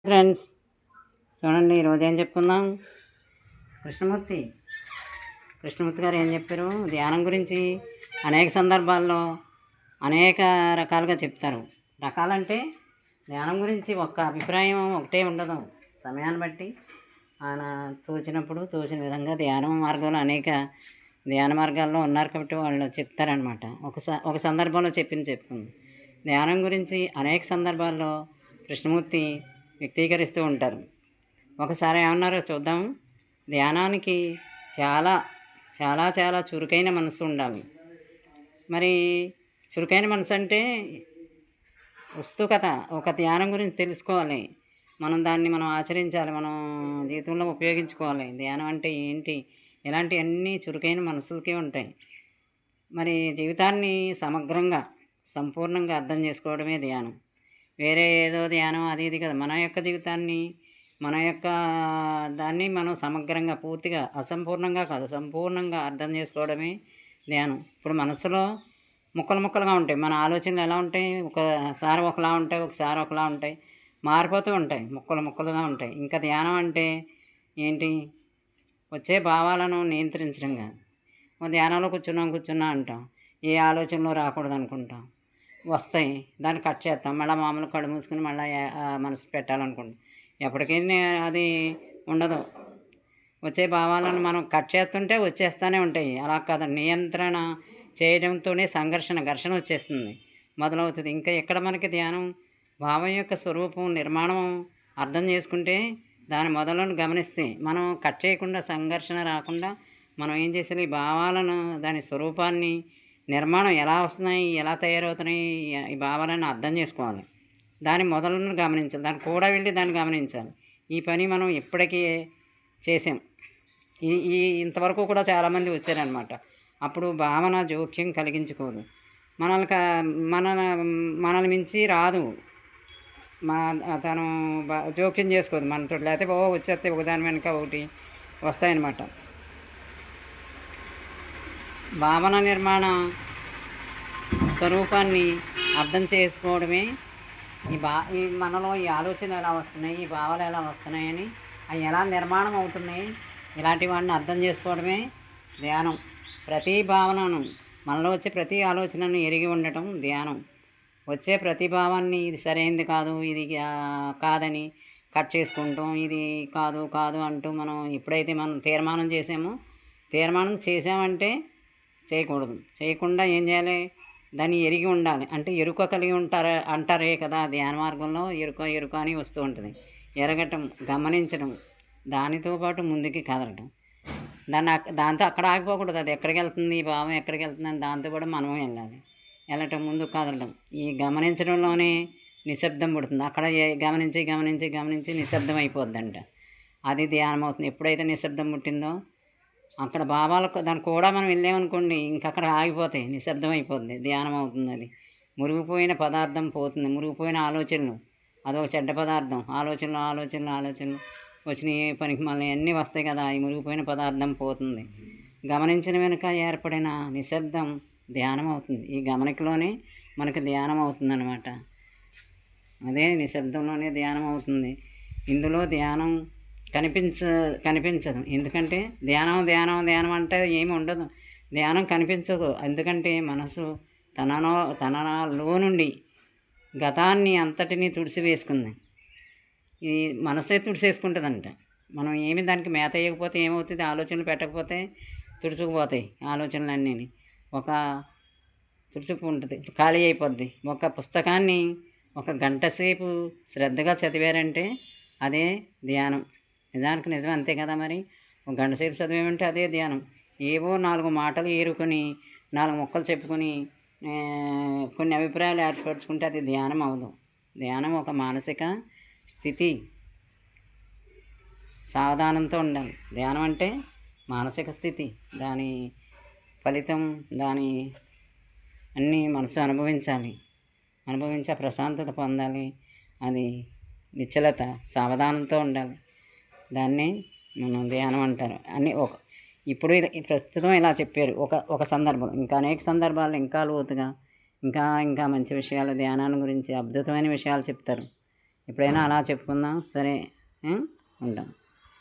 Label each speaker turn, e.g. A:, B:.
A: Friends, చూడండి ఈరోజు ఏం చెప్పుకుందాం. కృష్ణమూర్తి కృష్ణమూర్తి గారు ఏం చెప్పారు ధ్యానం గురించి. అనేక సందర్భాల్లో అనేక రకాలుగా చెప్తారు. రకాలంటే ధ్యానం గురించి ఒక్క అభిప్రాయం ఒకటే ఉండదు. సమయాన్ని బట్టి ఆయన తోచిన విధంగా ధ్యానం మార్గంలో అనేక ధ్యాన మార్గాల్లో ఉన్నారు కాబట్టి వాళ్ళు చెప్తారనమాట. ఒక సందర్భంలో చెప్పుకుంది. ధ్యానం గురించి అనేక సందర్భాల్లో కృష్ణమూర్తి వ్యక్తీకరిస్తూ ఉంటారు. ఒకసారి ఏమన్నారో చూద్దాం. ధ్యానానికి చాలా చాలా చాలా చురుకైన మనసు ఉండాలి. మరి చురుకైన మనసు అంటే ఉత్సుకత. ఒక ధ్యానం గురించి తెలుసుకోవాలి, మనం ఆచరించాలి, మనం జీవితంలో ఉపయోగించుకోవాలి. ధ్యానం అంటే ఏంటి, ఇలాంటి అన్నీ చురుకైన మనసులకే ఉంటాయి. మరి జీవితాన్ని సమగ్రంగా సంపూర్ణంగా అర్థం చేసుకోవడమే ధ్యానం. వేరే ఏదో ధ్యానం అది ఇది కదా. మన యొక్క జీవితాన్ని, మన యొక్క దాన్ని మనం సమగ్రంగా పూర్తిగా అసంపూర్ణంగా కాదు సంపూర్ణంగా అర్థం చేసుకోవడమే ధ్యానం. ఇప్పుడు మనసులో ముక్కలుగా ఉంటాయి. మన ఆలోచనలు ఎలా ఉంటాయి, ఒకసారి ఒకలా ఉంటాయి, ఒకసారి ఒకలా ఉంటాయి, మారిపోతూ ఉంటాయి, ముక్కలుగా ఉంటాయి. ఇంకా ధ్యానం అంటే ఏంటి, వచ్చే భావాలను నియంత్రించడం కాదు. ధ్యానంలో కూర్చున్నా అంటాం, ఏ ఆలోచనలో రాకూడదు అనుకుంటాం, వస్తాయి, దాన్ని కట్ చేస్తాం, మళ్ళీ మామూలు కళ్ళు మూసుకుని మళ్ళీ మనసు పెట్టాలనుకుంటాం. ఎప్పటికైనా అది ఉండదు. వచ్చే భావాలను మనం కట్ చేస్తుంటే వచ్చేస్తూనే ఉంటాయి. అలా కాదు, నియంత్రణ చేయడంతోనే ఘర్షణ వచ్చేస్తుంది, మొదలవుతుంది. ఇంకా ఎక్కడ మనకి ధ్యానం భావం యొక్క స్వరూపం నిర్మాణం అర్థం చేసుకుంటే దాని మొదలను గమనిస్తే మనం కట్ చేయకుండా సంఘర్షణ రాకుండా మనం ఏం చేయాలి, ఈ భావాలను దాని స్వరూపాన్ని నిర్మాణం ఎలా వస్తున్నాయి, ఎలా తయారవుతున్నాయి, ఈ భావాలను అర్థం చేసుకోవాలి. దాని మొదలను గమనించాలి, దాన్ని కూడా వెళ్ళి దాన్ని గమనించాలి. ఈ పని మనం ఇప్పటికీ చేసాం. ఈ ఇంతవరకు కూడా చాలామంది వచ్చారనమాట. అప్పుడు భావన జోక్యం కలిగించుకోదు, మనల్ని మించి రాదు, తను జోక్యం చేసుకోదు మనతో. లేకపోతే వచ్చేస్తే ఒకదాని వెనుక ఒకటి వస్తాయన్నమాట. భావన నిర్మాణ స్వరూపాన్ని అర్థం చేసుకోవడమే ఈ మనలో ఈ ఆలోచనలు ఎలా వస్తున్నాయి, ఈ భావాలు ఎలా వస్తున్నాయని, అవి ఎలా నిర్మాణం అవుతున్నాయి, ఇలాంటి వాటిని అర్థం చేసుకోవడమే ధ్యానం. ప్రతి భావనను, మనలో వచ్చే ప్రతి ఆలోచనను ఎరిగి ఉండటం ధ్యానం. వచ్చే ప్రతి భావాన్ని ఇది సరైనది కాదు, ఇది కాదని కట్ చేసుకుంటాం, ఇది కాదు అంటూ మనం ఎప్పుడైతే మనం తీర్మానం చేసామంటే చేయకూడదు. చేయకుండా ఏం చేయాలి, దాన్ని ఎరిగి ఉండాలి. అంటే ఎరుక కలిగి అంటారే కదా, ధ్యాన మార్గంలో ఎరుక అని వస్తూ ఉంటుంది. ఎరగటం, గమనించడం, దానితో పాటు ముందుకి కదలటం. దాంతో అక్కడ ఆగిపోకూడదు. అది ఎక్కడికి వెళ్తుంది, ఈ భావం ఎక్కడికి వెళ్తుంది అని దాంతో కూడా మనం వెళ్ళటం, ముందుకు కదలటం. ఈ గమనించడంలోనే నిశ్శబ్దం పుడుతుంది. అక్కడ గమనించి నిశ్శబ్దం అయిపోద్దంట. అది ధ్యానం అవుతుంది. ఎప్పుడైతే నిశ్శబ్దం పుట్టిందో అక్కడ భావాలకు దాన్ని కూడా మనం వెళ్ళామనుకోండి, ఇంకక్కడ ఆగిపోతాయి, నిశ్శబ్దం అయిపోతుంది, ధ్యానం అవుతుంది. అది మురిగిపోయిన పదార్థం పోతుంది, మురిగిపోయిన ఆలోచనలు, అదొక చెడ్డ పదార్థం. ఆలోచనలు వచ్చినాయి, పనికి మళ్ళీ అన్నీ వస్తాయి కదా, ఈ మురిగిపోయిన పదార్థం పోతుంది. గమనించిన వెనుక ఏర్పడిన నిశ్శబ్దం ధ్యానం అవుతుంది. ఈ గమనికలోనే మనకు ధ్యానం అవుతుంది అన్నమాట. అదే నిశ్శబ్దంలోనే ధ్యానం అవుతుంది. ఇందులో ధ్యానం కనిపించదు. ఎందుకంటే ధ్యానం అంటే ఏమి ఉండదు, ధ్యానం కనిపించదు. ఎందుకంటే మనసు తనలో నుండి గతాన్ని అంతటినీ తుడిసివేసుకుంది. ఈ మనసే తుడిసేసుకుంటుందంట. మనం ఏమి దానికి మేత వేయకపోతే ఏమవుతుంది, ఆలోచనలు పెట్టకపోతే తుడుచుకుపోతాయి ఆలోచనలన్నీ. తుడుచుకుంటుంది, ఖాళీ అయిపోద్ది. ఒక పుస్తకాన్ని 1 గంట సేపు శ్రద్ధగా చదివారంటే అదే ధ్యానం. నిజం అంతే కదా. మరి 1 గంట సేపు చదివేమంటే అదే ధ్యానం. ఏవో 4 మాటలు ఏరుకొని 4 ముక్కలు చెప్పుకొని కొన్ని అభిప్రాయాలు ఏర్పరచుకుంటే అది ధ్యానం అవదు. ధ్యానం ఒక మానసిక స్థితి, సావధానంతో ఉండాలి. ధ్యానం అంటే మానసిక స్థితి, దాని ఫలితం దాని అన్నీ మనసు అనుభవించి ప్రశాంతత పొందాలి. అది నిశ్చలత, సావధానంతో ఉండాలి. దాన్ని మనం ధ్యానం అంటారు. ఇప్పుడు ప్రస్తుతం ఇలా చెప్పారు ఒక సందర్భం. ఇంకా అనేక సందర్భాలు ఇంకా లోతుగా ఇంకా మంచి విషయాలు ధ్యానాన్ని గురించి అద్భుతమైన విషయాలు చెప్తారు. ఎప్పుడైనా అలా చెప్పుకుందాం. సరే, ఉంటాం.